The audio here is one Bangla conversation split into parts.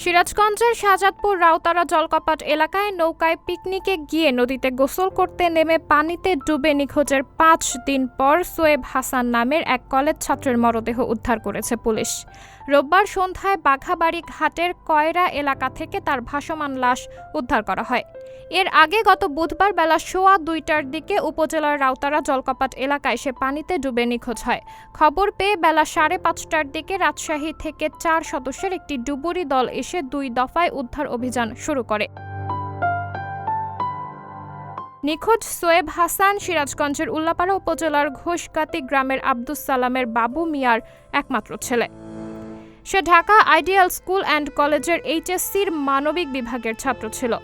সিরাজগঞ্জের শাহজাদপুর রাউতারা জলকপাট এলাকায় নৌকায় পিকনিকে গিয়ে নদীতে গোসল করতে নেমে পানিতে ডুবে নিখোঁজের ৫ দিন পর সোয়েব হাসান নামের এক কলেজ ছাত্রের মরদেহ উদ্ধার করেছে পুলিশ। রোববার সন্ধ্যায় বাঘাবাড়ি ঘাটের কয়রা এলাকা থেকে তার ভাসমান লাশ উদ্ধার করা হয়। এর আগে গত বুধবার বেলা 2:15টার দিকে উপজেলার রাউতারা জলকপাট এলাকায় সে পানিতে ডুবে নিখোঁজ হয়। খবর পেয়ে বেলা 5:30টার দিকে রাজশাহী থেকে 4 সদস্যের একটি ডুবুরি দল এসে 2 দফায় উদ্ধার অভিযান শুরু করে। নিখোঁজ সোয়েব হাসান সিরাজগঞ্জের উল্লাপাড়া উপজেলার ঘোষগাতি গ্রামের আব্দুস সালামের বাবু মিয়ার একমাত্র ছেলে। সে ঢাকা আইডিয়াল স্কুল অ্যান্ড কলেজের এইচএসসির মানবিক বিভাগের ছাত্র ছিল।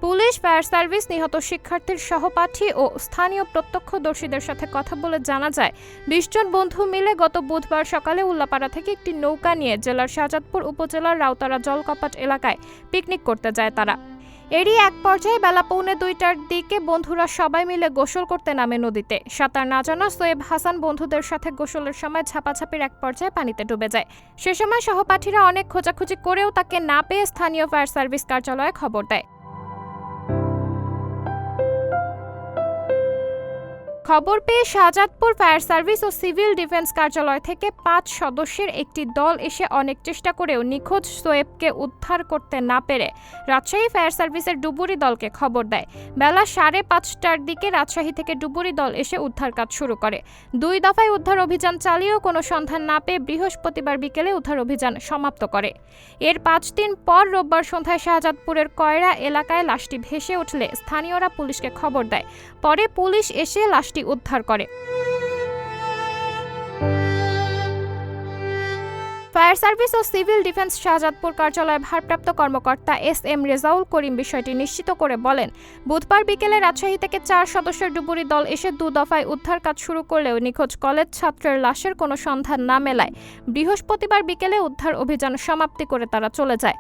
পুলিশ, ফায়ার সার্ভিস, নিহত শিক্ষার্থীর সহপাঠী ও স্থানীয় প্রত্যক্ষদর্শীদের সাথে কথা বলে জানা যায় 20 জন বন্ধু মিলে গত বুধবার সকালে উল্লাপাড়া থেকে একটি নৌকা নিয়ে জেলার শাহজাদপুর উপজেলার রাউতারা জলকপাট এলাকায় পিকনিক করতে যায় তারা। এরই এক পর্যায়ে বেলা 1:45টার দিকে বন্ধুরা সবাই মিলে গোসল করতে নামে নদীতে। সাঁতার না জানা সোয়েব হাসান বন্ধুদের সাথে গোসলের সময় ঝাপাঝাপির এক পর্যায়ে পানিতে ডুবে যায়। সে সময় সহপাঠীরা অনেক খোঁজাখুঁজি করেও তাকে না পেয়ে স্থানীয় ফায়ার সার্ভিস কার্যালয়ে খবর দেয়। খবর পেয়ে শাহজাদপুর ফায়ার সার্ভিস ও সিভিল ডিফেন্স কার্যালয় থেকে 5 সদস্যের একটি দল এসে অনেক চেষ্টা করেও নিখোঁজ সোয়েবকে উদ্ধার করতে না পেরে রাজশাহী ফায়ার সার্ভিসের ডুবুরি দলকে খবর দেয়। বেলা 5:30টার দিকে রাজশাহী থেকে ডুবুরি দল এসে উদ্ধার কাজ শুরু করে। 2 দফায় উদ্ধার অভিযান চালিয়েও কোনো সন্ধান না পেয়ে বৃহস্পতিবার বিকেলে উদ্ধার অভিযান সমাপ্ত করে। এর 5 দিন পর রোববার সন্ধ্যায় শাহজাদপুরের কয়রা এলাকায় লাশটি ভেসে উঠলে স্থানীয়রা পুলিশকে খবর দেয়। পরে পুলিশ এসে লাশটি উদ্ধার করে। ফায়ার সার্ভিস ও সিভিল ডিফেন্স শাহজাদপুর কার্যালয়ের ভারপ্রাপ্ত কর্মকর্তা এস.এম. রেজাউল করিম বিষয়টি নিশ্চিত করে বলেন, বুধবার বিকেলে রাজশাহী থেকে 4 সদস্যের ডুবুরি দল এসে 2 দফায় উদ্ধার কাজ শুরু করলেও নিখোঁজ কলেজ ছাত্রের লাশের কোনো সন্ধান না মেলায় বৃহস্পতিবার বিকেলে উদ্ধার অভিযান সমাপ্তি করে তারা চলে যায়।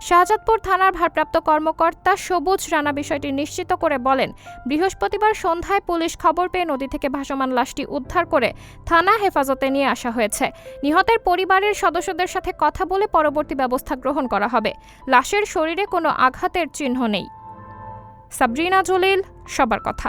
শাহজাদপুর থানার ভারপ্রাপ্ত কর্মকর্তা সবুজ রানা বিষয়টি নিশ্চিত করে বলেন, বৃহস্পতিবার সন্ধ্যায় পুলিশ খবর পেয়ে নদী থেকে ভাসমান লাশটি উদ্ধার করে থানা হেফাজতে নিয়ে আসা হয়েছে। নিহতের পরিবারের সদস্যদের সাথে কথা বলে পরবর্তী ব্যবস্থা গ্রহণ করা হবে। লাশের শরীরে কোনো আঘাতের চিহ্ন নেই। সাবরিনা জলিল, সবার কথা।